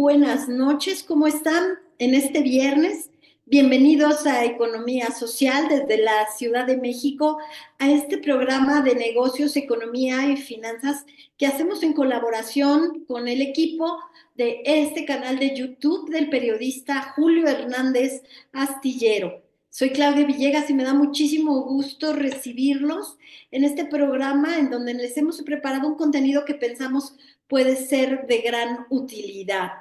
buenas noches. ¿Cómo están en este viernes? Bienvenidos a Economía Social desde la Ciudad de México, a este programa de negocios, economía y finanzas que hacemos en colaboración con el equipo de este canal de YouTube del periodista Julio Hernández Astillero. Soy Claudia Villegas y me da muchísimo gusto recibirlos en este programa en donde les hemos preparado un contenido que pensamos puede ser de gran utilidad.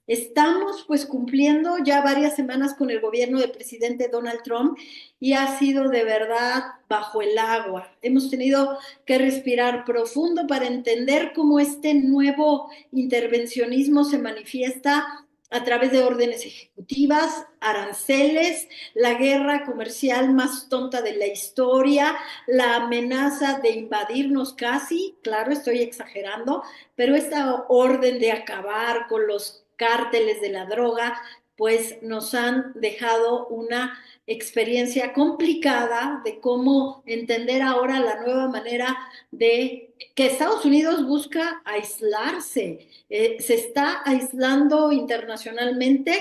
Estamos pues cumpliendo ya varias semanas con el gobierno del presidente Donald Trump y ha sido de verdad bajo el agua. Hemos tenido que respirar profundo para entender cómo este nuevo intervencionismo se manifiesta a través de órdenes ejecutivas, aranceles, la guerra comercial más tonta de la historia, la amenaza de invadirnos casi, claro, estoy exagerando, pero esta orden de acabar con los cárteles de la droga, pues nos han dejado una experiencia complicada de cómo entender ahora la nueva manera de que Estados Unidos busca aislarse, se está aislando internacionalmente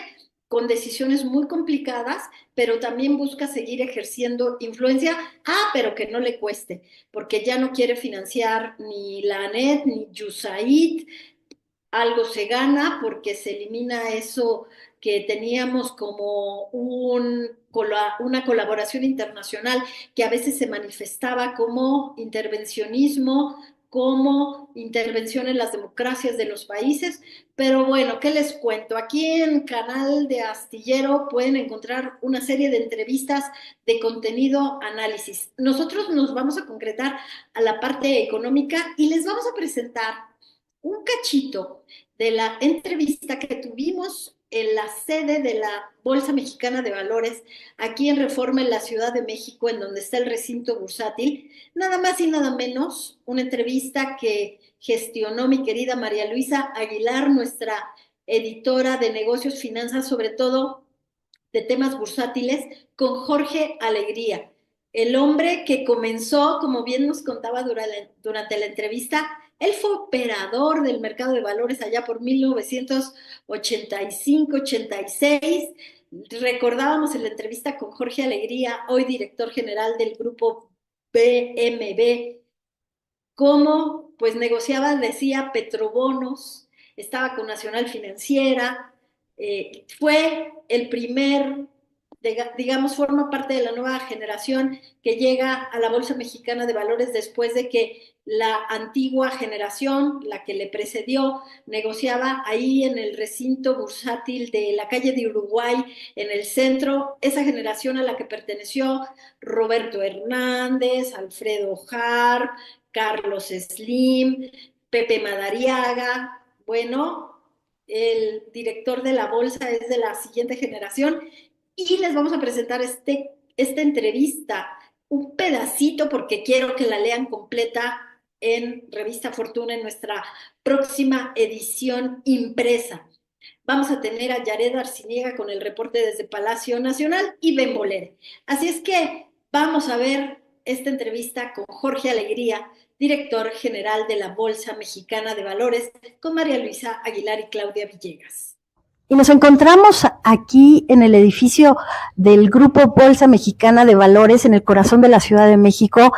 con decisiones muy complicadas, pero también busca seguir ejerciendo influencia, pero que no le cueste, porque ya no quiere financiar ni la ANET ni USAID. Algo se gana porque se elimina eso que teníamos como una colaboración internacional que a veces se manifestaba como intervencionismo, como intervención en las democracias de los países. Pero bueno, ¿qué les cuento? Aquí en Canal de Astillero pueden encontrar una serie de entrevistas de contenido análisis. Nosotros nos vamos a concretar a la parte económica y les vamos a presentar un cachito de la entrevista que tuvimos en la sede de la Bolsa Mexicana de Valores, aquí en Reforma, en la Ciudad de México, en donde está el recinto bursátil. Nada más y nada menos, una entrevista que gestionó mi querida María Luisa Aguilar, nuestra editora de negocios, finanzas, sobre todo de temas bursátiles, con Jorge Alegría, el hombre que comenzó, como bien nos contaba durante la entrevista. Él fue operador del mercado de valores allá por 1985-86. Recordábamos en la entrevista con Jorge Alegría, hoy director general del grupo BMB, cómo pues negociaba, decía, petrobonos, estaba con Nacional Financiera, fue el primer, digamos, forma parte de la nueva generación que llega a la Bolsa Mexicana de Valores después de que la antigua generación, la que le precedió, negociaba ahí en el recinto bursátil de la calle de Uruguay, en el centro, esa generación a la que perteneció Roberto Hernández, Alfredo Harp, Carlos Slim, Pepe Madariaga. Bueno, el director de la bolsa es de la siguiente generación y les vamos a presentar esta entrevista, un pedacito porque quiero que la lean completa en Revista Fortuna en nuestra próxima edición impresa. Vamos a tener a Yared Arciniega con el reporte desde Palacio Nacional y Ben Boller. Así es que vamos a ver esta entrevista con Jorge Alegría, director general de la Bolsa Mexicana de Valores, con María Luisa Aguilar y Claudia Villegas. Y nos encontramos aquí en el edificio del Grupo Bolsa Mexicana de Valores, en el corazón de la Ciudad de México,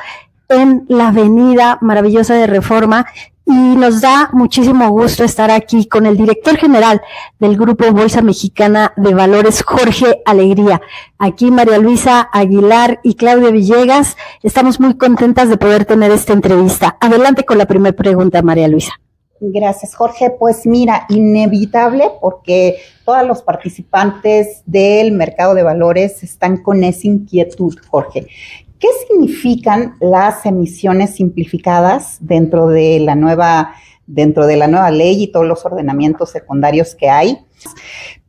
en la avenida maravillosa de Reforma, y nos da muchísimo gusto estar aquí con el director general del Grupo Bolsa Mexicana de Valores, Jorge Alegría. Aquí María Luisa Aguilar y Claudia Villegas, estamos muy contentas de poder tener esta entrevista. Adelante con la primera pregunta, María Luisa. Gracias, Jorge. Pues mira, inevitable, porque todos los participantes del mercado de valores están con esa inquietud, Jorge. ¿Qué significan las emisiones simplificadas dentro de la nueva ley y todos los ordenamientos secundarios que hay?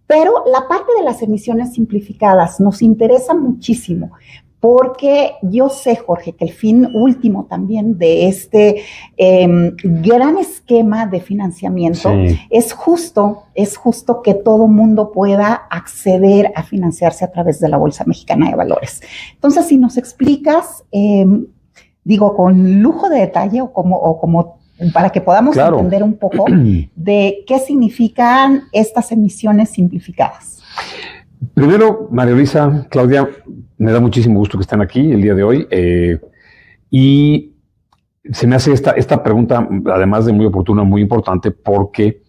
Pero la parte de las emisiones simplificadas nos interesa muchísimo, porque yo sé, Jorge, que el fin último también de este gran esquema de financiamiento es justo que todo mundo pueda acceder a financiarse a través de la Bolsa Mexicana de Valores. Entonces, si nos explicas, digo, con lujo de detalle o como para que podamos entender un poco de qué significan estas emisiones simplificadas. Primero, María Luisa, Claudia, me da muchísimo gusto que estén aquí el día de hoy. Y se me hace esta pregunta, además de muy oportuna, muy importante, porque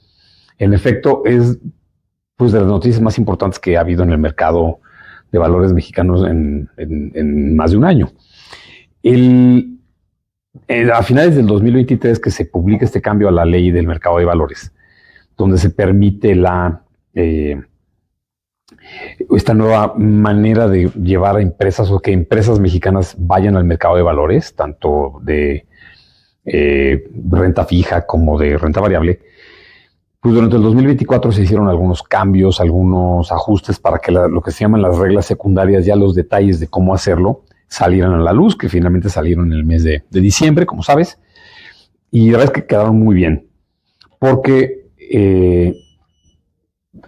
en efecto es pues, de las noticias más importantes que ha habido en el mercado de valores mexicanos en más de un año. A finales del 2023 que se publica este cambio a la ley del mercado de valores, donde se permite esta nueva manera de llevar a empresas o que empresas mexicanas vayan al mercado de valores, tanto de renta fija como de renta variable. Pues durante el 2024 se hicieron algunos cambios, algunos ajustes para que lo que se llaman las reglas secundarias, ya los detalles de cómo hacerlo, salieran a la luz, que finalmente salieron en el mes de diciembre, como sabes. Y la verdad es que quedaron muy bien, porque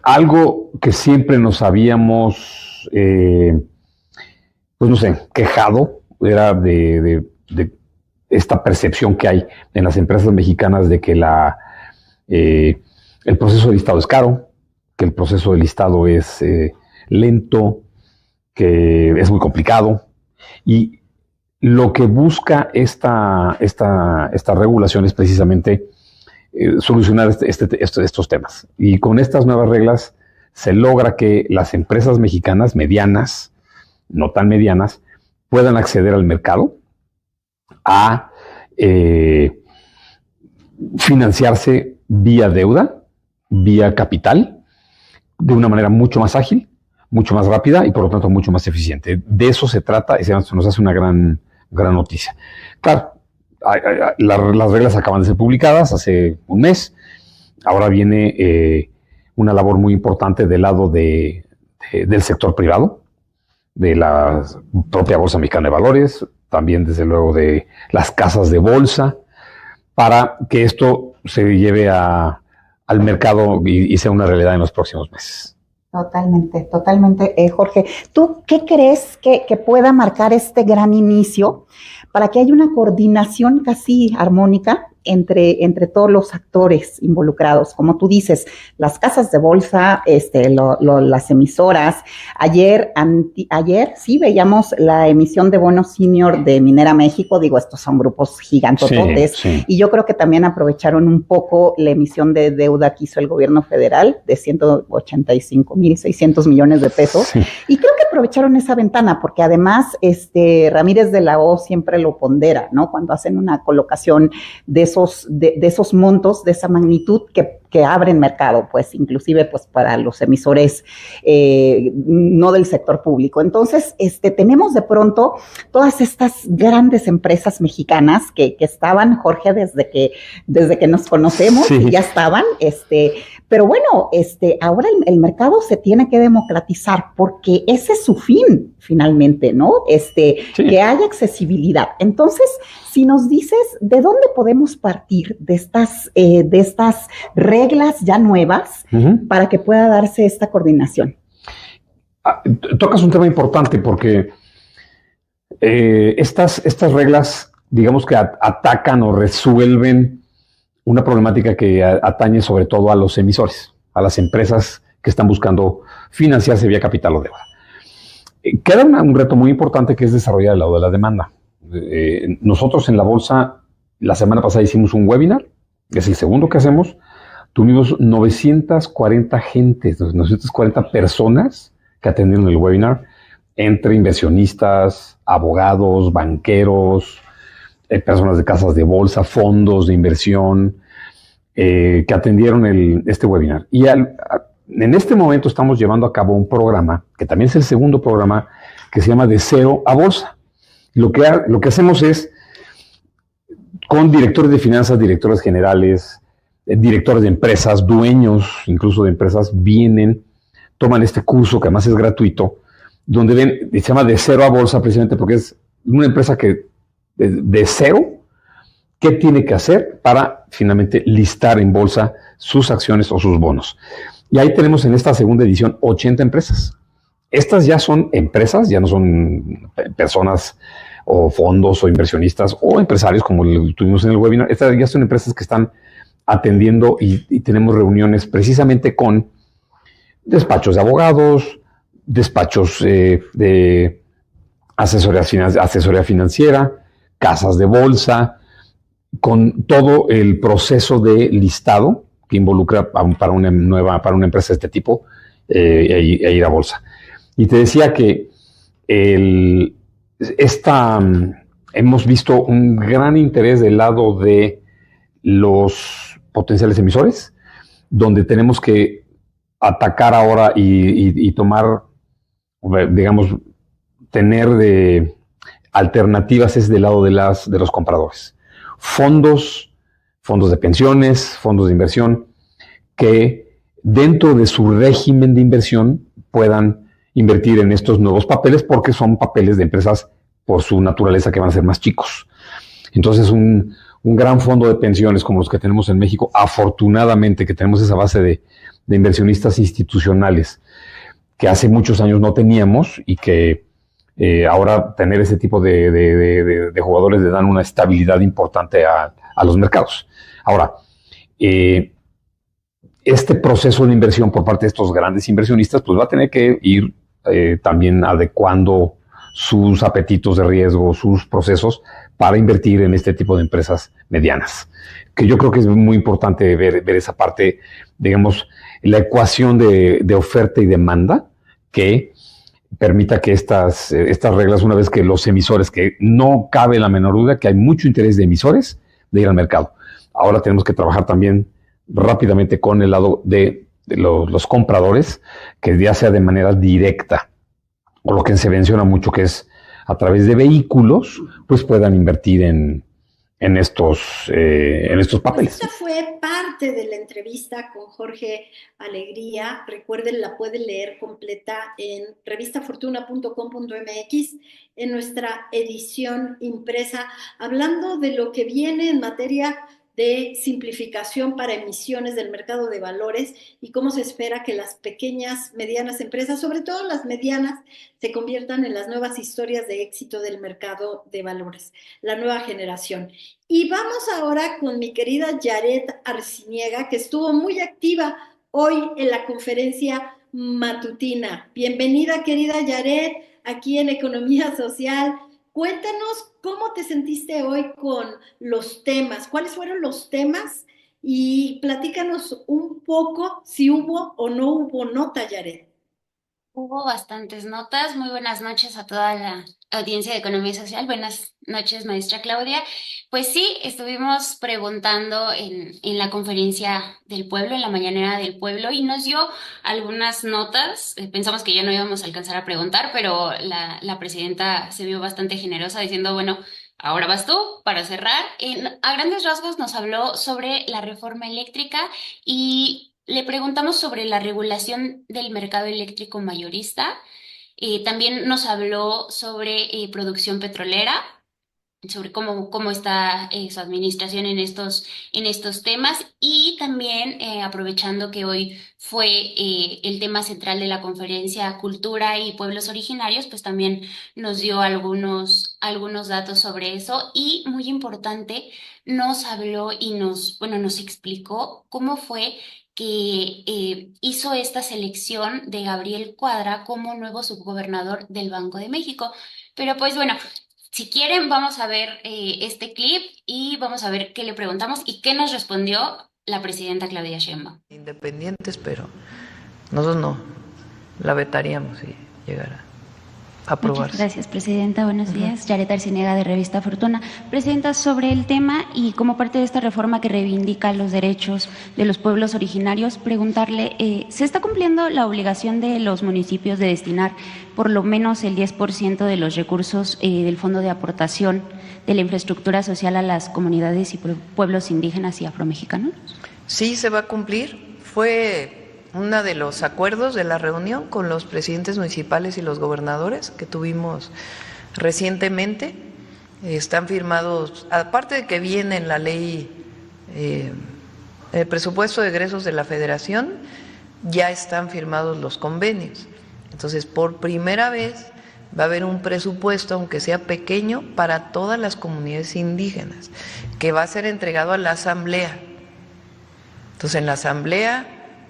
algo que siempre nos habíamos, pues no sé, quejado, era de esta percepción que hay en las empresas mexicanas de que el proceso de listado es caro, que el proceso de listado es lento, que es muy complicado. Y lo que busca esta regulación es precisamente solucionar estos temas. Y con estas nuevas reglas se logra que las empresas mexicanas medianas, no tan medianas, puedan acceder al mercado a financiarse vía deuda, vía capital, de una manera mucho más ágil, mucho más rápida y por lo tanto mucho más eficiente. De eso se trata y se nos hace una gran noticia. Claro, las reglas acaban de ser publicadas hace un mes. Ahora viene una labor muy importante del lado del sector privado, de la propia Bolsa Mexicana de Valores, también desde luego de las casas de bolsa, para que esto se lleve al mercado y sea una realidad en los próximos meses. Totalmente, Jorge. ¿Tú qué crees que pueda marcar este gran inicio para que haya una coordinación casi armónica entre todos los actores involucrados? Como tú dices, las casas de bolsa, las emisoras. Ayer sí veíamos la emisión de bonos senior de Minera México. Digo, estos son grupos gigantototes. Sí. Y yo creo que también aprovecharon un poco la emisión de deuda que hizo el gobierno federal de 185,600 millones de pesos. Sí. Y creo que aprovecharon esa ventana porque además Ramírez de la O siempre lo pondera, ¿no? Cuando hacen una colocación de esos montos, de esa magnitud que abren mercado, pues inclusive pues para los emisores no del sector público. Entonces, tenemos de pronto todas estas grandes empresas mexicanas que estaban, Jorge, desde que nos conocemos, sí. Ya estaban, pero bueno, ahora el mercado se tiene que democratizar porque ese es su fin, finalmente, ¿no? Sí. Que haya accesibilidad. Entonces, si nos dices, ¿de dónde podemos partir de estas reglas ya nuevas para que pueda darse esta coordinación? Tocas un tema importante porque estas reglas, digamos que atacan o resuelven una problemática que atañe sobre todo a los emisores, a las empresas que están buscando financiarse vía capital o deuda. Queda un reto muy importante que es desarrollar el lado de la demanda. Nosotros en la bolsa, la semana pasada hicimos un webinar, es el segundo que hacemos. Tuvimos 940 gentes, 940 personas que atendieron el webinar, entre inversionistas, abogados, banqueros, personas de casas de bolsa, fondos de inversión, que atendieron este webinar. Y en este momento estamos llevando a cabo un programa, que también es el segundo programa, que se llama De Cero a Bolsa. Lo que hacemos es, con directores de finanzas, directores generales, directores de empresas, dueños incluso de empresas, vienen, toman este curso, que además es gratuito, donde ven, se llama De Cero a Bolsa, precisamente porque es una empresa que de cero, ¿qué tiene que hacer para finalmente listar en bolsa sus acciones o sus bonos? Y ahí tenemos en esta segunda edición 80 empresas. Estas ya son empresas, ya no son personas o fondos o inversionistas o empresarios como lo tuvimos en el webinar. Estas ya son empresas que están atendiendo y tenemos reuniones precisamente con despachos de abogados, despachos de asesoría financiera, casas de bolsa, con todo el proceso de listado que involucra para una empresa de este tipo e ir a bolsa. Y te decía que hemos visto un gran interés del lado de los potenciales emisores, donde tenemos que atacar ahora y tomar, digamos, tener alternativas es del lado de los compradores. Fondos de pensiones, fondos de inversión, que dentro de su régimen de inversión puedan invertir en estos nuevos papeles, porque son papeles de empresas por su naturaleza que van a ser más chicos. Entonces, un gran fondo de pensiones como los que tenemos en México, afortunadamente que tenemos esa base de inversionistas institucionales que hace muchos años no teníamos y que ahora tener ese tipo de jugadores le dan una estabilidad importante a los mercados. Ahora, este proceso de inversión por parte de estos grandes inversionistas pues va a tener que ir también adecuando sus apetitos de riesgo, sus procesos para invertir en este tipo de empresas medianas. Que yo creo que es muy importante ver esa parte, digamos, la ecuación de oferta y demanda que permita que estas reglas, una vez que los emisores, que no cabe la menor duda que hay mucho interés de emisores de ir al mercado. Ahora tenemos que trabajar también rápidamente con el lado de los compradores, que ya sea de manera directa, o lo que se menciona mucho que es a través de vehículos, pues puedan invertir en estos papeles. Esta fue parte de la entrevista con Jorge Alegría. Recuerden, la pueden leer completa en revistafortuna.com.mx, en nuestra edición impresa, hablando de lo que viene en materia de simplificación para emisiones del mercado de valores y cómo se espera que las pequeñas, medianas empresas, sobre todo las medianas, se conviertan en las nuevas historias de éxito del mercado de valores, la nueva generación. Y vamos ahora con mi querida Yaret Arciniega, que estuvo muy activa hoy en la conferencia matutina. Bienvenida, querida Yaret, aquí en Economía Social. Cuéntanos cómo te sentiste hoy con los temas, cuáles fueron los temas y platícanos un poco si hubo o no hubo nota, Yaret. Hubo bastantes notas. Muy buenas noches a toda la audiencia de Economía Social. Buenas noches, maestra Claudia. Pues sí, estuvimos preguntando en la conferencia del pueblo, en la mañanera del pueblo, y nos dio algunas notas. Pensamos que ya no íbamos a alcanzar a preguntar, pero la presidenta se vio bastante generosa diciendo, bueno, ahora vas tú para cerrar. A grandes rasgos nos habló sobre la reforma eléctrica y le preguntamos sobre la regulación del mercado eléctrico mayorista. También nos habló sobre producción petrolera, sobre cómo está su administración en estos temas, y también aprovechando que hoy fue el tema central de la conferencia Cultura y Pueblos Originarios, pues también nos dio algunos datos sobre eso, y muy importante, nos habló y nos explicó cómo fue que hizo esta selección de Gabriel Cuadra como nuevo subgobernador del Banco de México. Pero pues bueno, si quieren vamos a ver este clip y vamos a ver qué le preguntamos y qué nos respondió la presidenta Claudia Sheinbaum. Independientes, pero nosotros no la vetaríamos si llegara a aprobarse. Muchas gracias, presidenta. Buenos días. Yaret Arciniega, de Revista Fortuna. Presidenta, sobre el tema y como parte de esta reforma que reivindica los derechos de los pueblos originarios, preguntarle, ¿se está cumpliendo la obligación de los municipios de destinar por lo menos el 10% de los recursos del Fondo de Aportación de la Infraestructura Social a las comunidades y pueblos indígenas y afromexicanos? Sí, se va a cumplir. Fue uno de los acuerdos de la reunión con los presidentes municipales y los gobernadores que tuvimos recientemente. Están firmados, aparte de que viene en la ley el presupuesto de egresos de la Federación, ya están firmados los convenios. Entonces, por primera vez va a haber un presupuesto, aunque sea pequeño, para todas las comunidades indígenas, que va a ser entregado a la asamblea. Entonces, en la asamblea,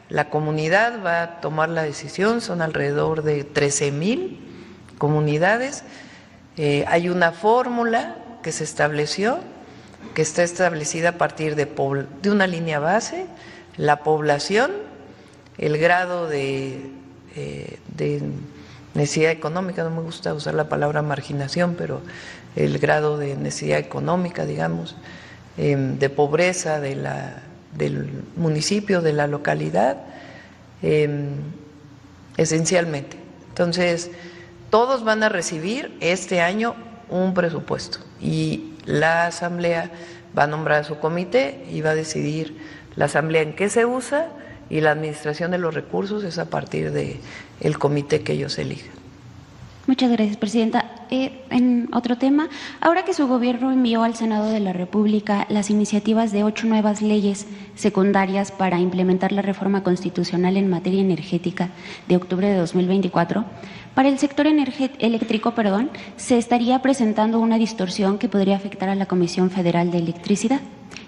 la comunidad va a tomar la decisión, son alrededor de 13,000 comunidades. Hay una fórmula que se estableció, que está establecida a partir de una línea base, la población, el grado de necesidad económica, no me gusta usar la palabra marginación, pero el grado de necesidad económica, digamos, de pobreza del municipio, de la localidad, esencialmente. Entonces, todos van a recibir este año un presupuesto y la asamblea va a nombrar a su comité y va a decidir la asamblea en qué se usa, y la administración de los recursos es a partir del comité que ellos elijan. Muchas gracias, Presidenta. En otro tema, ahora que su gobierno envió al Senado de la República las iniciativas de 8 nuevas leyes secundarias para implementar la reforma constitucional en materia energética de octubre de 2024, para el sector eléctrico, se estaría presentando una distorsión que podría afectar a la Comisión Federal de Electricidad.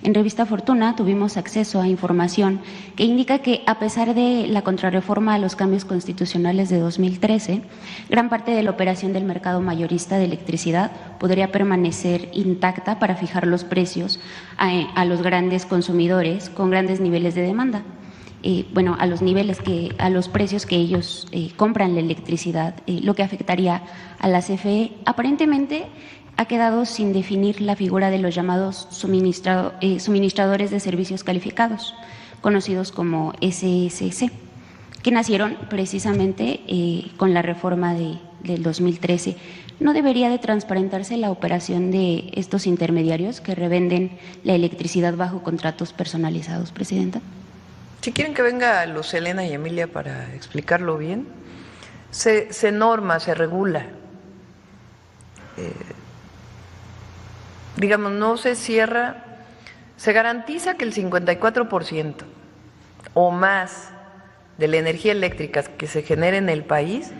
En Revista Fortuna tuvimos acceso a información que indica que, a pesar de la contrarreforma a los cambios constitucionales de 2013, gran parte de la operación del mercado mayorista de electricidad podría permanecer intacta para fijar los precios a los grandes consumidores con grandes niveles de demanda. A los precios que ellos compran la electricidad, lo que afectaría a la CFE. Aparentemente ha quedado sin definir la figura de los llamados suministradores de servicios calificados, conocidos como SSC, que nacieron precisamente con la reforma del 2013. ¿No debería de transparentarse la operación de estos intermediarios que revenden la electricidad bajo contratos personalizados, Presidenta? Si quieren que venga Luz Helena y Emilia para explicarlo bien, se norma, se regula. Digamos, no se cierra, se garantiza que el 54% o más de la energía eléctrica que se genere en el país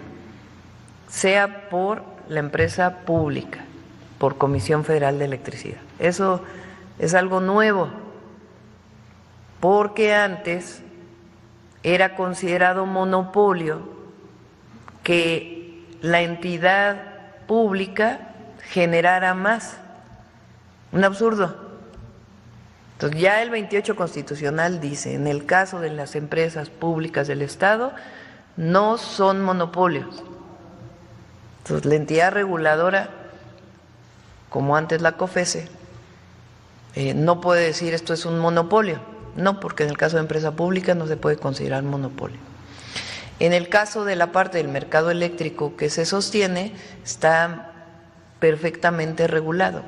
sea por la empresa pública, por Comisión Federal de Electricidad. Eso es algo nuevo, porque antes era considerado monopolio que la entidad pública generara más. Un absurdo. Entonces, ya el 28 constitucional dice, en el caso de las empresas públicas del Estado, no son monopolios. Entonces, la entidad reguladora, como antes la COFESE, no puede decir esto es un monopolio. No, porque en el caso de empresa pública no se puede considerar monopolio. En el caso de la parte del mercado eléctrico que se sostiene, está perfectamente regulado.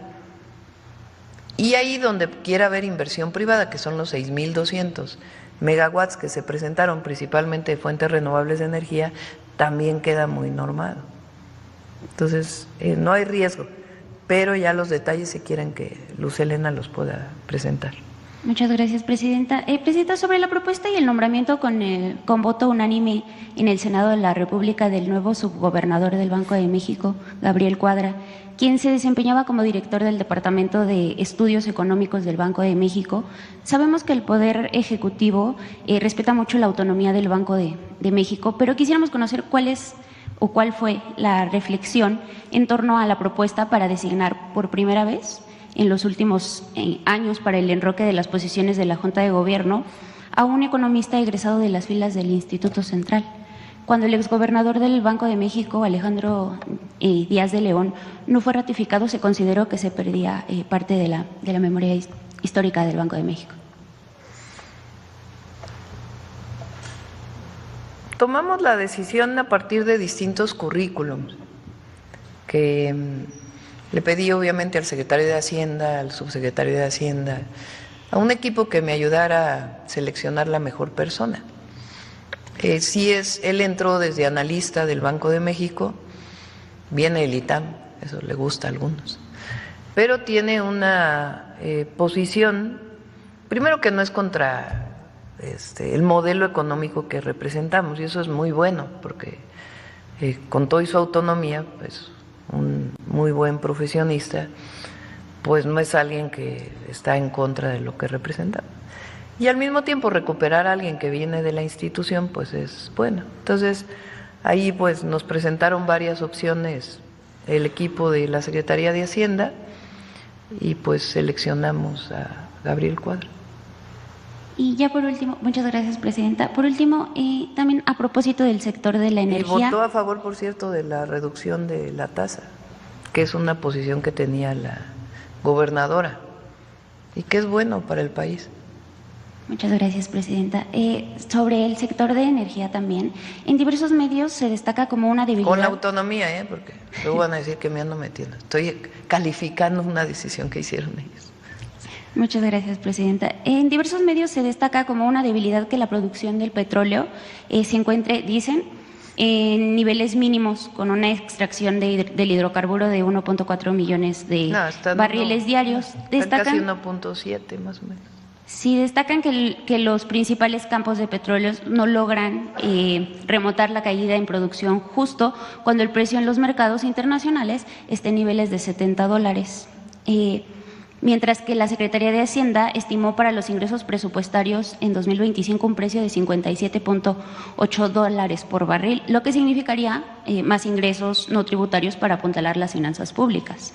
Y ahí donde quiera haber inversión privada, que son los 6,200 megawatts que se presentaron principalmente de fuentes renovables de energía, también queda muy normado. Entonces, no hay riesgo, pero ya los detalles si quieren que Luz Helena los pueda presentar. Muchas gracias, Presidenta. Presidenta, sobre la propuesta y el nombramiento con voto unánime en el Senado de la República del nuevo subgobernador del Banco de México, Gabriel Cuadra, quien se desempeñaba como director del Departamento de Estudios Económicos del Banco de México, sabemos que el Poder Ejecutivo respeta mucho la autonomía del Banco de México, pero quisiéramos conocer cuál fue la reflexión en torno a la propuesta para designar por primera vez en los últimos años para el enroque de las posiciones de la Junta de Gobierno a un economista egresado de las filas del Instituto Central. Cuando el exgobernador del Banco de México, Alejandro Díaz de León, no fue ratificado, se consideró que se perdía parte de la memoria histórica del Banco de México. Tomamos la decisión a partir de distintos currículums que le pedí obviamente al secretario de Hacienda, al subsecretario de Hacienda, a un equipo que me ayudara a seleccionar la mejor persona. Él entró desde analista del Banco de México, viene del ITAM, eso le gusta a algunos, pero tiene una posición, primero que no es contra el modelo económico que representamos, y eso es muy bueno, porque con todo y su autonomía, pues un muy buen profesionista, pues no es alguien que está en contra de lo que representa. Y al mismo tiempo recuperar a alguien que viene de la institución, pues es bueno. Entonces, ahí pues nos presentaron varias opciones el equipo de la Secretaría de Hacienda y pues seleccionamos a Gabriel Cuadra. Y ya por último, muchas gracias, Presidenta. Por último, también a propósito del sector de la energía. Y votó a favor, por cierto, de la reducción de la tasa, que es una posición que tenía la gobernadora y que es bueno para el país. Muchas gracias, Presidenta. Sobre el sector de energía también, en diversos medios se destaca como una debilidad. Con la autonomía, porque luego van a decir que me ando metiendo. Estoy calificando una decisión que hicieron ellos. Muchas gracias, Presidenta. En diversos medios se destaca como una debilidad que la producción del petróleo se encuentre, dicen, en niveles mínimos, con una extracción del hidrocarburo de 1.4 millones de barriles diarios. Están casi 1.7 más o menos. Sí, destacan que los principales campos de petróleo no logran remontar la caída en producción justo cuando el precio en los mercados internacionales está en niveles de $70. Mientras que la Secretaría de Hacienda estimó para los ingresos presupuestarios en 2025 un precio de $57.8 por barril, lo que significaría más ingresos no tributarios para apuntalar las finanzas públicas.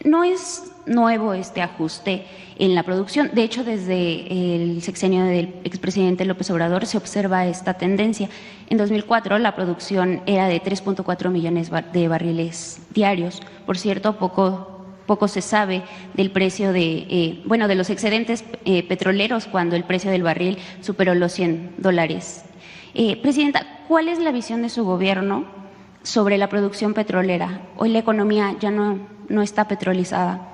No es nuevo este ajuste en la producción. De hecho, desde el sexenio del expresidente López Obrador se observa esta tendencia. En 2004 la producción era de 3.4 millones de barriles diarios. Por cierto, poco se sabe del precio de los excedentes petroleros cuando el precio del barril superó los $100. Presidenta, ¿cuál es la visión de su gobierno sobre la producción petrolera? Hoy la economía ya no está petrolizada,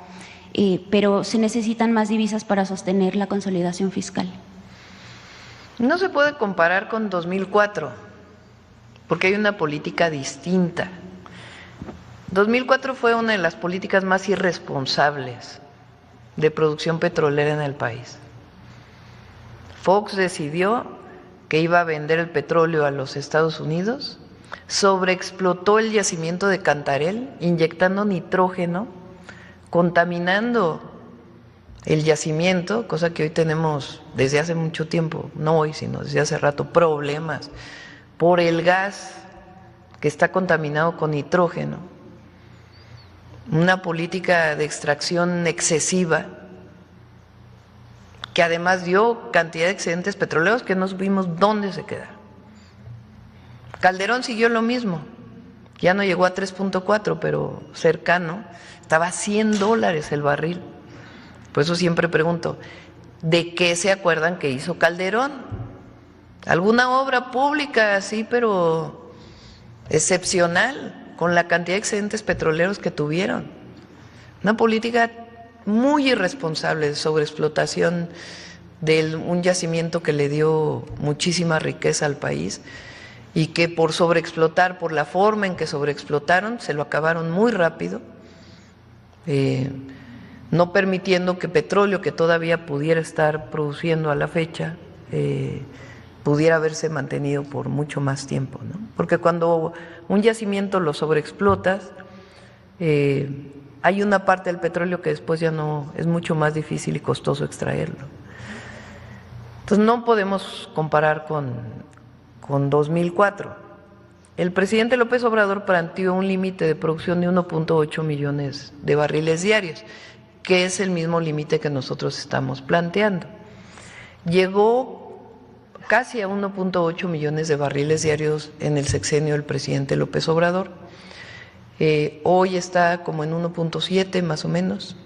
pero se necesitan más divisas para sostener la consolidación fiscal. No se puede comparar con 2004, porque hay una política distinta. 2004 fue una de las políticas más irresponsables de producción petrolera en el país. Fox decidió que iba a vender el petróleo a los Estados Unidos, sobreexplotó el yacimiento de Cantarell, inyectando nitrógeno, contaminando el yacimiento, cosa que hoy tenemos desde hace mucho tiempo, no hoy, sino desde hace rato, problemas por el gas que está contaminado con nitrógeno. Una política de extracción excesiva que además dio cantidad de excedentes petroleros que no supimos dónde se quedaron. Calderón siguió lo mismo, ya no llegó a 3.4, pero cercano, estaba a $100 el barril. Por eso siempre pregunto, ¿de qué se acuerdan que hizo Calderón? ¿Alguna obra pública así, pero excepcional? Con la cantidad de excedentes petroleros que tuvieron. Una política muy irresponsable de sobreexplotación de un yacimiento que le dio muchísima riqueza al país y que por sobreexplotar, por la forma en que sobreexplotaron, se lo acabaron muy rápido, no permitiendo que petróleo que todavía pudiera estar produciendo a la fecha pudiera haberse mantenido por mucho más tiempo, ¿no? Porque cuando un yacimiento lo sobreexplotas, hay una parte del petróleo que después ya no, es mucho más difícil y costoso extraerlo. Entonces no podemos comparar con 2004. El presidente López Obrador planteó un límite de producción de 1.8 millones de barriles diarios, que es el mismo límite que nosotros estamos planteando. Llegó casi a 1.8 millones de barriles diarios en el sexenio del presidente López Obrador. Hoy está como en 1.7 más o menos.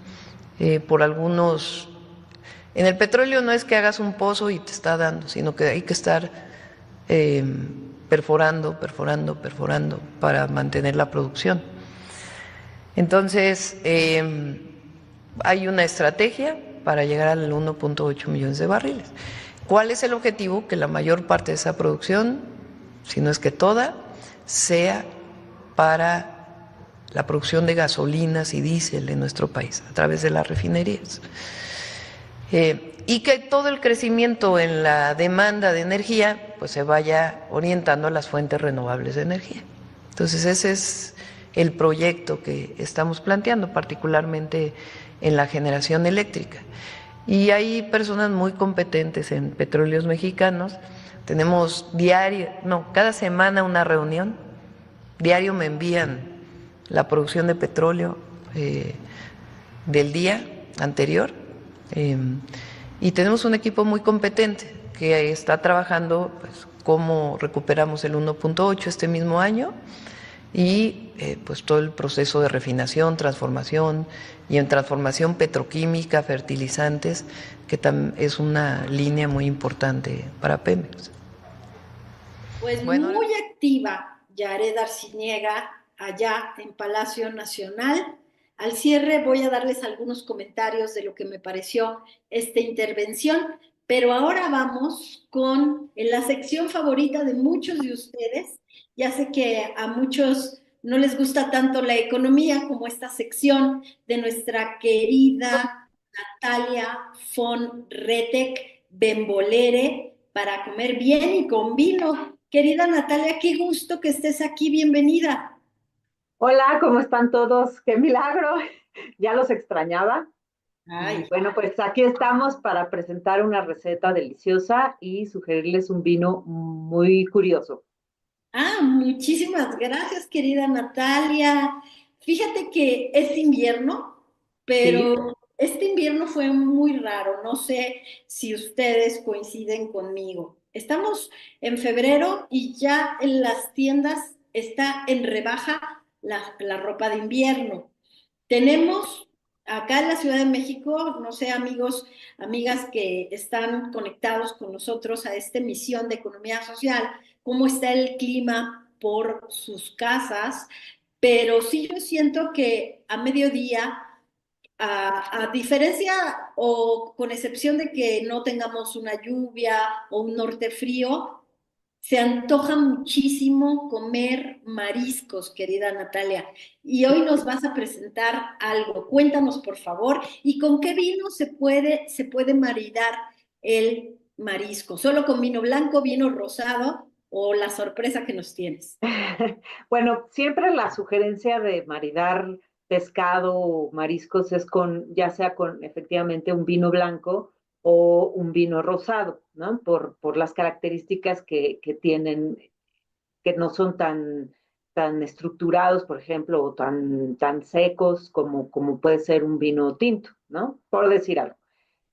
Por algunos, en el petróleo no es que hagas un pozo y te está dando, sino que hay que estar perforando para mantener la producción. Entonces, hay una estrategia para llegar al 1.8 millones de barriles. ¿Cuál es el objetivo? Que la mayor parte de esa producción, si no es que toda, sea para la producción de gasolinas y diésel en nuestro país, a través de las refinerías. Y que todo el crecimiento en la demanda de energía pues se vaya orientando a las fuentes renovables de energía. Entonces ese es el proyecto que estamos planteando, particularmente en la generación eléctrica. Y hay personas muy competentes en Petróleos Mexicanos. Tenemos cada semana una reunión. Diario me envían la producción de petróleo del día anterior. Y tenemos un equipo muy competente que está trabajando pues, cómo recuperamos el 1.8 este mismo año y pues todo el proceso de refinación, transformación y en transformación petroquímica, fertilizantes, que es una línea muy importante para Pemex. Pues bueno, muy activa Yared Arciniega allá en Palacio Nacional. Al cierre voy a darles algunos comentarios de lo que me pareció esta intervención, pero ahora vamos con la sección favorita de muchos de ustedes. Ya sé que a muchos no les gusta tanto la economía como esta sección de nuestra querida Natalia von Retec Bembolere para comer bien y con vino. Querida Natalia, qué gusto que estés aquí, bienvenida. Hola, ¿cómo están todos? ¡Qué milagro! Ya los extrañaba. Ay. Bueno, pues aquí estamos para presentar una receta deliciosa y sugerirles un vino muy curioso. Muchísimas gracias, querida Natalia. Fíjate que es invierno, pero sí, este invierno fue muy raro. No sé si ustedes coinciden conmigo. Estamos en febrero y ya en las tiendas está en rebaja la ropa de invierno. Tenemos acá en la Ciudad de México, no sé, amigos, amigas que están conectados con nosotros a esta emisión de Economía Social, cómo está el clima por sus casas, pero sí yo siento que a mediodía, a diferencia o con excepción de que no tengamos una lluvia o un norte frío, se antoja muchísimo comer mariscos, querida Natalia. Y hoy nos vas a presentar algo. Cuéntanos, por favor, ¿y con qué vino se puede maridar el marisco? ¿Solo con vino blanco, vino rosado o la sorpresa que nos tienes? Bueno, siempre la sugerencia de maridar pescado o mariscos es ya sea con efectivamente un vino blanco o un vino rosado, ¿no? Por las características que tienen, que no son tan estructurados, por ejemplo, o tan secos como puede ser un vino tinto, ¿no? Por decir algo.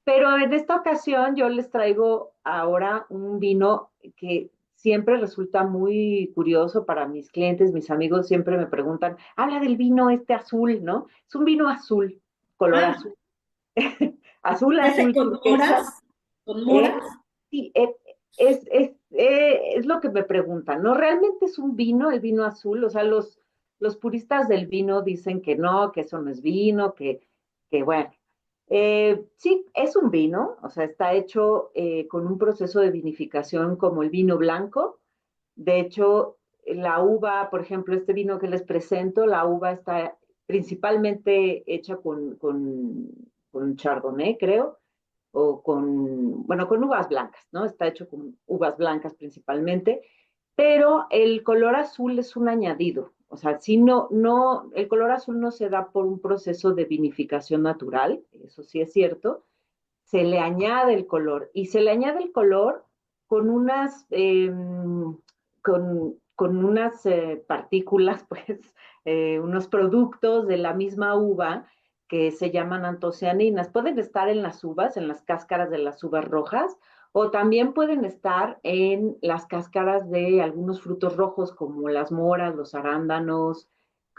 Pero en esta ocasión yo les traigo ahora un vino que siempre resulta muy curioso para mis clientes, mis amigos siempre me preguntan, habla del vino este azul, ¿no? Es un vino azul, color azul. Azul, ¿Ese azul con turquesa. moras? ¿Con moras? Sí, es lo que me preguntan, ¿no? ¿Realmente es un vino, el vino azul? O sea, los puristas del vino dicen que no, que eso no es vino, que bueno. Sí, es un vino, o sea, está hecho con un proceso de vinificación como el vino blanco. De hecho, la uva, por ejemplo, este vino que les presento, la uva está principalmente hecha con chardonnay, creo, o bueno, con uvas blancas, ¿no? Está hecho con uvas blancas principalmente, pero el color azul es un añadido. O sea, si el color azul no se da por un proceso de vinificación natural, eso sí es cierto, se le añade el color y se le añade el color con unas partículas, pues, unos productos de la misma uva que se llaman antocianinas. Pueden estar en las uvas, en las cáscaras de las uvas rojas, o también pueden estar en las cáscaras de algunos frutos rojos como las moras, los arándanos,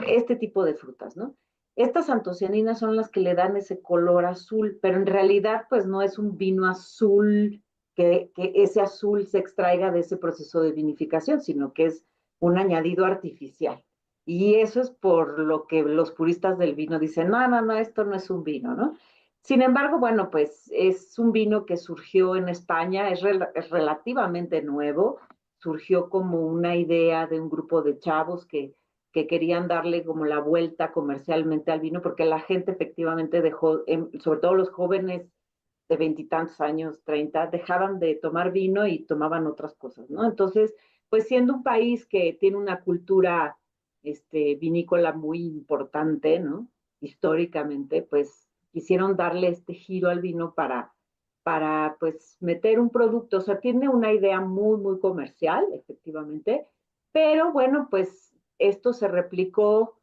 este tipo de frutas, ¿no? Estas antocianinas son las que le dan ese color azul, pero en realidad pues no es un vino azul, que ese azul se extraiga de ese proceso de vinificación, sino que es un añadido artificial. Y eso es por lo que los puristas del vino dicen, no, no, no, esto no es un vino, ¿no? Sin embargo, bueno, pues es un vino que surgió en España, es relativamente nuevo, surgió como una idea de un grupo de chavos que querían darle como la vuelta comercialmente al vino, porque la gente efectivamente dejó, sobre todo los jóvenes de veintitantos años, 30, dejaban de tomar vino y tomaban otras cosas, ¿no? Entonces, pues siendo un país que tiene una cultura vinícola muy importante, ¿no? Históricamente, pues quisieron darle este giro al vino para pues meter un producto, o sea, tiene una idea muy, muy comercial, efectivamente, pero bueno, pues esto se replicó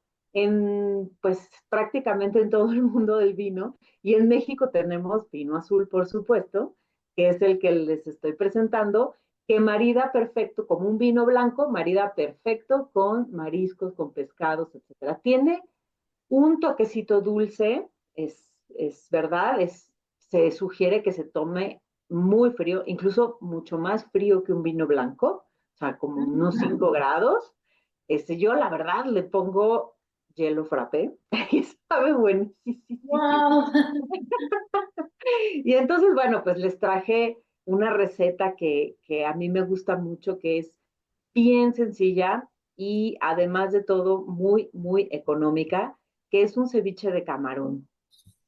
pues prácticamente en todo el mundo del vino, y en México tenemos vino azul, por supuesto, que es el que les estoy presentando, que marida perfecto, como un vino blanco, marida perfecto con mariscos, con pescados, etcétera. Tiene un toquecito dulce, es verdad, se sugiere que se tome muy frío, incluso mucho más frío que un vino blanco, o sea, como unos 5 grados. Yo la verdad le pongo hielo frappé y sabe buenísimo. ¡Wow! Y entonces, bueno, pues les traje una receta que a mí me gusta mucho, que es bien sencilla y además de todo muy, muy económica, que es un ceviche de camarón,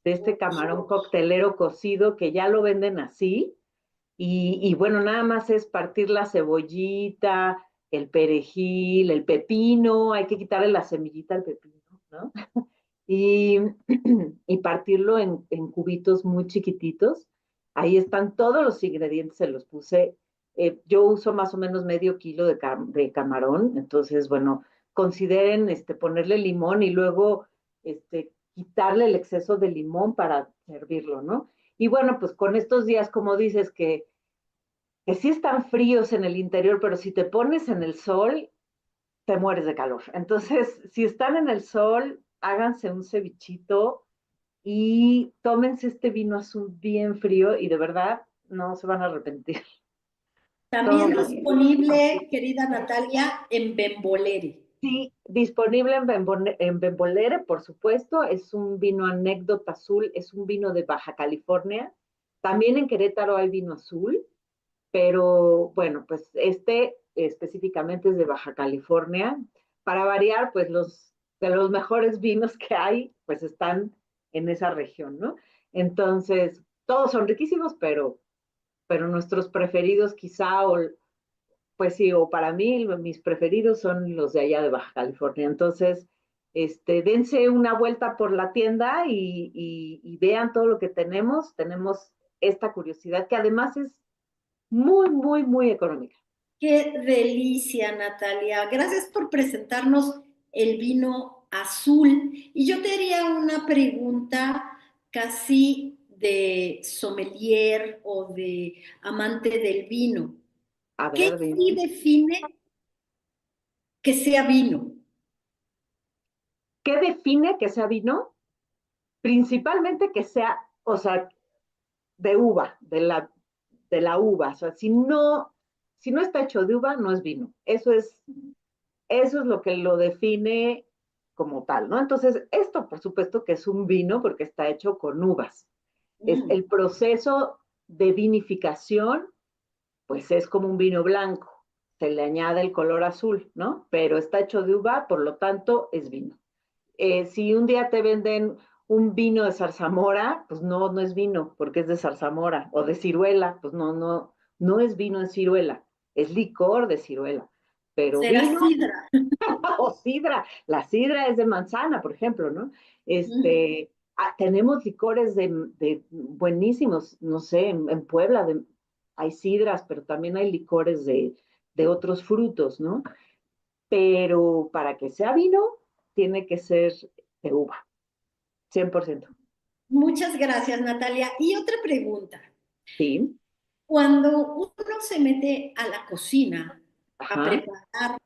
de este camarón coctelero cocido que ya lo venden así. Y bueno, nada más es partir la cebollita, el perejil, el pepino, hay que quitarle la semillita al pepino, ¿no? Y, y partirlo en cubitos muy chiquititos. Ahí están todos los ingredientes, se los puse. Yo uso más o menos medio kilo de camarón, entonces, bueno, consideren ponerle limón y luego quitarle el exceso de limón para servirlo, ¿no? Y bueno, pues con estos días, como dices, que sí están fríos en el interior, pero si te pones en el sol, te mueres de calor. Entonces, si están en el sol, háganse un cevichito y tómense este vino azul bien frío y de verdad no se van a arrepentir. También disponible, querida Natalia, en Bembolere. Sí, disponible en Bembolere, por supuesto. Es un vino anécdota azul, es un vino de Baja California. También en Querétaro hay vino azul, pero bueno, pues específicamente es de Baja California. Para variar, pues de los mejores vinos que hay, pues están en esa región, ¿no? Entonces, todos son riquísimos, pero nuestros preferidos quizá, o, pues sí, o para mí mis preferidos son los de allá de Baja California. Entonces, dense una vuelta por la tienda y vean todo lo que tenemos. Tenemos esta curiosidad que además es muy, muy, muy económica. Qué delicia, Natalia. Gracias por presentarnos el vino azul. Y yo te haría una pregunta casi de sommelier o de amante del vino. A ¿Qué ver, sí define que sea vino? ¿qué define que sea vino? Principalmente que sea, o sea, de uva, de la uva. O sea, si no está hecho de uva, no es vino. Eso es lo que lo define como tal, ¿no? Entonces, esto, por supuesto, que es un vino porque está hecho con uvas. Es el proceso de vinificación, pues es como un vino blanco. Se le añade el color azul, ¿no? Pero está hecho de uva, por lo tanto, es vino. Si un día te venden un vino de zarzamora, pues no, no es vino, porque es de zarzamora, o de ciruela, pues no, no, no es vino de ciruela, es licor de ciruela. Pero Será vino sidra. o sidra, la sidra es de manzana, por ejemplo, ¿no? Tenemos licores de buenísimos, no sé, en Puebla hay sidras, pero también hay licores de otros frutos, ¿no? Pero para que sea vino, tiene que ser de uva, 100%. Muchas gracias, Natalia. Y otra pregunta. Sí, Cuando uno se mete a la cocina a ajá. preparar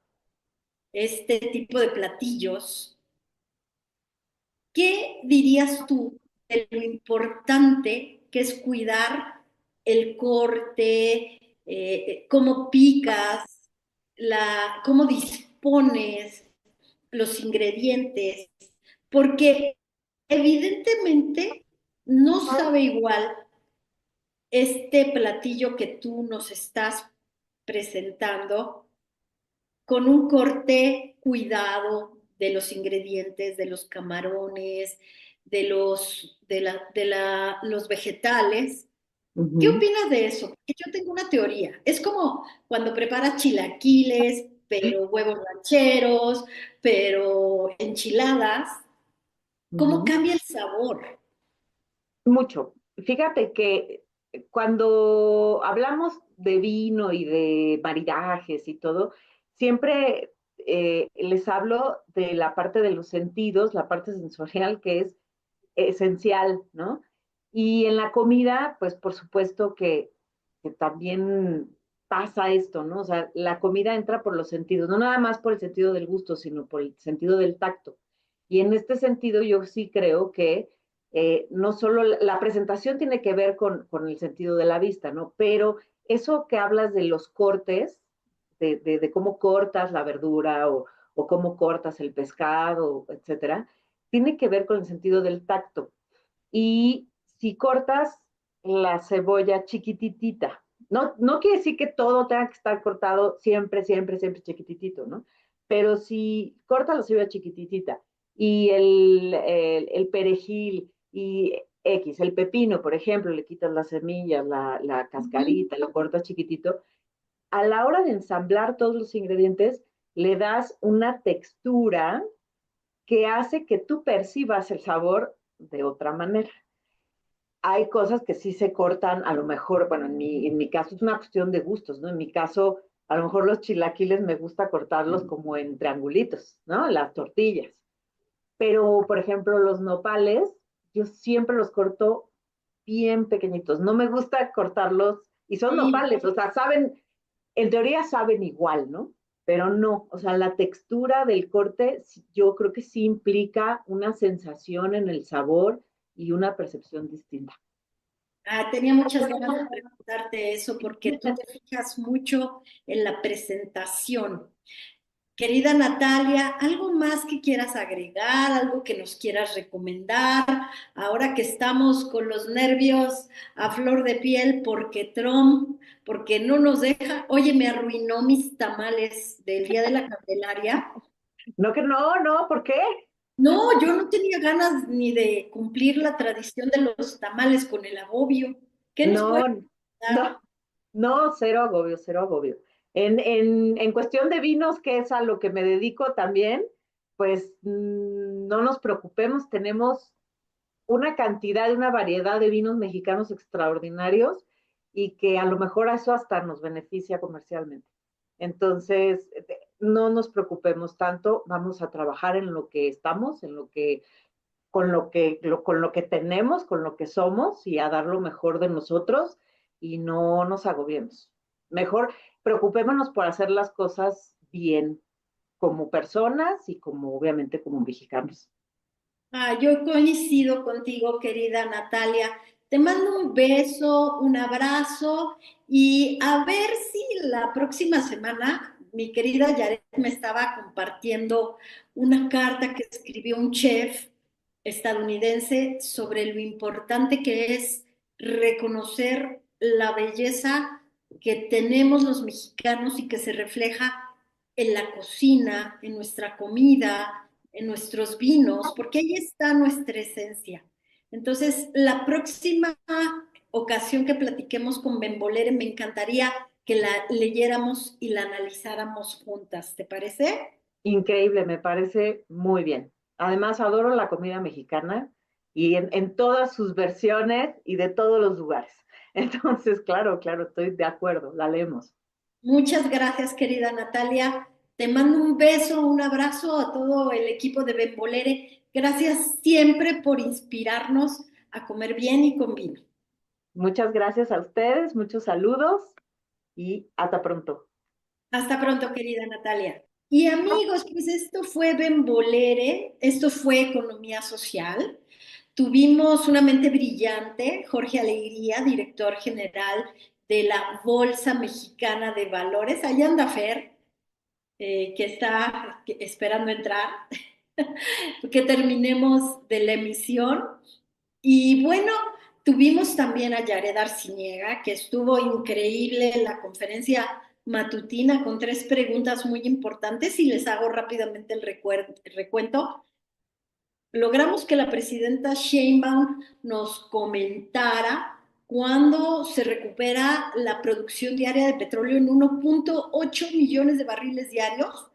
este tipo de platillos, ¿qué dirías tú de lo importante que es cuidar el corte, cómo picas, cómo dispones los ingredientes? Porque evidentemente no sabe igual este platillo que tú nos estás presentando con un corte cuidado de los ingredientes, de los camarones, los vegetales. ¿Qué Ujú. opinas de eso? Porque yo tengo una teoría. Es como cuando preparas chilaquiles, pero huevos rancheros, pero enchiladas. ¿Cómo cambia el sabor? Mucho. Fíjate que cuando hablamos de vino y de maridajes y todo, siempre les hablo de la parte de los sentidos, la parte sensorial que es esencial, ¿no? Y en la comida, pues por supuesto que también pasa esto, ¿no? O sea, la comida entra por los sentidos, no nada más por el sentido del gusto, sino por el sentido del tacto. Y en este sentido yo sí creo que no solo la presentación tiene que ver con el sentido de la vista, ¿no? Pero eso que hablas de los cortes, de cómo cortas la verdura o cómo cortas el pescado, etcétera, tiene que ver con el sentido del tacto. Y si cortas la cebolla chiquititita, no quiere decir que todo tenga que estar cortado siempre, siempre, siempre chiquititito, ¿no? Pero si cortas la cebolla chiquititita y el perejil y X, el pepino, por ejemplo, le quitas las semillas, la cascarita, lo cortas chiquitito, a la hora de ensamblar todos los ingredientes, le das una textura que hace que tú percibas el sabor de otra manera. Hay cosas que sí se cortan, a lo mejor, bueno, en mi caso es una cuestión de gustos, ¿no? En mi caso, a lo mejor los chilaquiles me gusta cortarlos como en triangulitos, ¿no? Las tortillas. Pero, por ejemplo, los nopales, yo siempre los corto bien pequeñitos. No me gusta cortarlos, y son Sí. nopales, o sea, saben, en teoría saben igual, ¿no? Pero no, o sea, la textura del corte yo creo que sí implica una sensación en el sabor y una percepción distinta. Tenía muchas ganas de preguntarte eso porque tú te fijas mucho en la presentación. Querida Natalia, ¿algo más que quieras agregar, algo que nos quieras recomendar, ahora que estamos con los nervios a flor de piel porque Trump, porque no nos deja, oye, me arruinó mis tamales del Día de la Candelaria? No que no, no, ¿por qué? No, yo no tenía ganas ni de cumplir la tradición de los tamales con el agobio. ¿Qué nos puede No, dar? no, no, cero agobio, cero agobio. En cuestión de vinos, que es a lo que me dedico también, pues no nos preocupemos, tenemos una cantidad, una variedad de vinos mexicanos extraordinarios y que a lo mejor a eso hasta nos beneficia comercialmente. Entonces, no nos preocupemos tanto, vamos a trabajar en lo que estamos, en lo que, con lo que tenemos, con lo que somos y a dar lo mejor de nosotros y no nos agobiemos. Mejor preocupémonos por hacer las cosas bien como personas y como obviamente como mexicanos. Yo coincido contigo, querida Natalia. Te mando un beso, un abrazo y a ver si la próxima semana mi querida Yaret me estaba compartiendo una carta que escribió un chef estadounidense sobre lo importante que es reconocer la belleza que tenemos los mexicanos y que se refleja en la cocina, en nuestra comida, en nuestros vinos, porque ahí está nuestra esencia. Entonces, la próxima ocasión que platiquemos con Bembolere, me encantaría que la leyéramos y la analizáramos juntas, ¿te parece? Increíble, me parece muy bien. Además, adoro la comida mexicana y en todas sus versiones y de todos los lugares. Entonces, claro, claro, estoy de acuerdo, la leemos. Muchas gracias, querida Natalia. Te mando un beso, un abrazo a todo el equipo de Bembolere. Gracias siempre por inspirarnos a comer bien y con vino. Muchas gracias a ustedes, muchos saludos y hasta pronto. Hasta pronto, querida Natalia. Y amigos, pues esto fue Bembolere, esto fue Economía Social. Tuvimos una mente brillante, Jorge Alegría, director general de la Bolsa Mexicana de Valores. Ahí anda Fer, que está esperando entrar, que terminemos de la emisión. Y bueno, tuvimos también a Yared Arciniega, que estuvo increíble en la conferencia matutina con 3 preguntas muy importantes y les hago rápidamente el recuento. Logramos que la presidenta Sheinbaum nos comentara cuándo se recupera la producción diaria de petróleo en 1.8 millones de barriles diarios,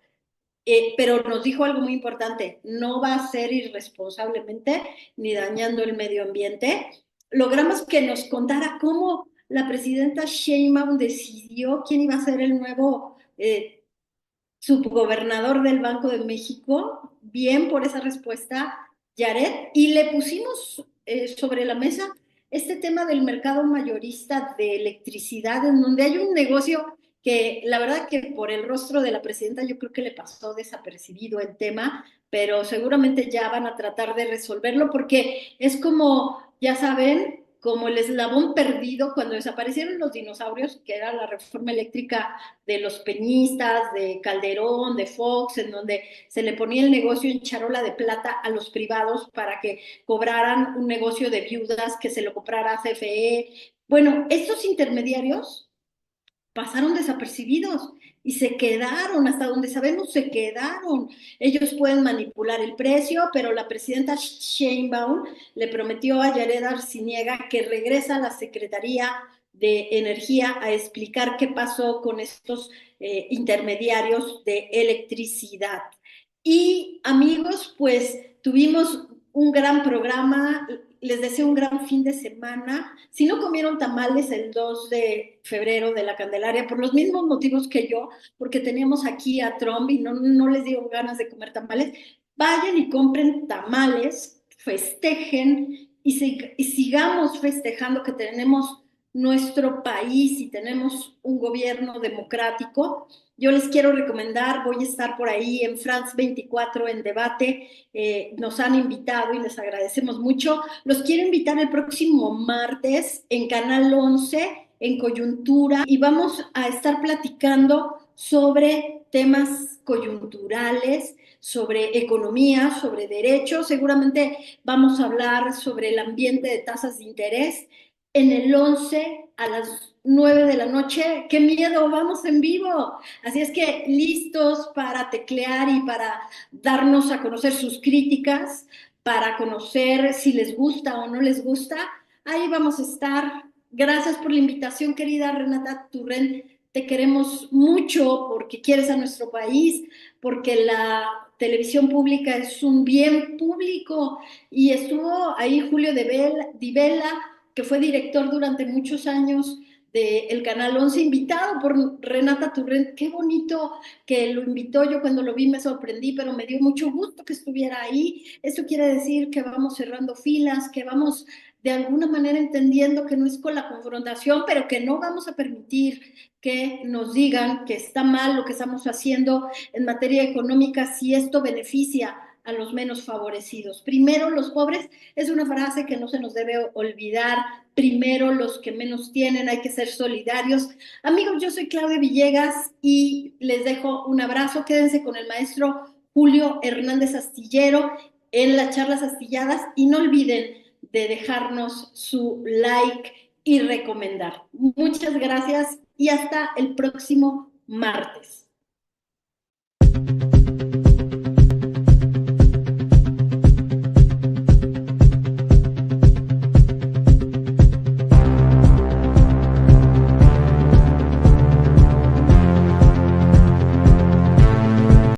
pero nos dijo algo muy importante: no va a ser irresponsablemente ni dañando el medio ambiente. Logramos que nos contara cómo la presidenta Sheinbaum decidió quién iba a ser el nuevo subgobernador del Banco de México. Bien por esa respuesta, Yaret, y le pusimos sobre la mesa este tema del mercado mayorista de electricidad, en donde hay un negocio que la verdad que por el rostro de la presidenta yo creo que le pasó desapercibido el tema, pero seguramente ya van a tratar de resolverlo porque es como, ya saben, como el eslabón perdido cuando desaparecieron los dinosaurios, que era la reforma eléctrica de los peñistas, de Calderón, de Fox, en donde se le ponía el negocio en charola de plata a los privados para que cobraran un negocio de viudas, que se lo comprara CFE. Bueno, estos intermediarios pasaron desapercibidos y se quedaron, hasta donde sabemos, se quedaron. Ellos pueden manipular el precio, pero la presidenta Sheinbaum le prometió a Yared Arciniega que regresa a la Secretaría de Energía a explicar qué pasó con estos intermediarios de electricidad. Y amigos, pues tuvimos un gran programa, les deseo un gran fin de semana. Si no comieron tamales el 2 de febrero de la Candelaria, por los mismos motivos que yo, porque teníamos aquí a Trump y no les dio ganas de comer tamales, vayan y compren tamales, festejen y sigamos festejando que tenemos nuestro país y tenemos un gobierno democrático. Yo les quiero recomendar, voy a estar por ahí en France 24 en debate, nos han invitado y les agradecemos mucho. Los quiero invitar el próximo martes en Canal 11, en Coyuntura, y vamos a estar platicando sobre temas coyunturales, sobre economía, sobre derechos. Seguramente vamos a hablar sobre el ambiente de tasas de interés. En el 11 a las 9 de la noche, ¡qué miedo! Vamos en vivo. Así es que listos para teclear y para darnos a conocer sus críticas, para conocer si les gusta o no les gusta. Ahí vamos a estar. Gracias por la invitación, querida Renata Turrent. Te queremos mucho porque quieres a nuestro país, porque la televisión pública es un bien público. Y estuvo ahí Julio Di Vela, que fue director durante muchos años del Canal 11, invitado por Renata Turrent. Qué bonito que lo invitó. Yo cuando lo vi me sorprendí, pero me dio mucho gusto que estuviera ahí. Eso quiere decir que vamos cerrando filas, que vamos de alguna manera entendiendo que no es con la confrontación, pero que no vamos a permitir que nos digan que está mal lo que estamos haciendo en materia económica si esto beneficia a los menos favorecidos. Primero los pobres, es una frase que no se nos debe olvidar. Primero los que menos tienen, hay que ser solidarios. Amigos, yo soy Claudia Villegas y les dejo un abrazo. Quédense con el maestro Julio Hernández Astillero en las charlas astilladas y no olviden de dejarnos su like y recomendar. Muchas gracias y hasta el próximo martes.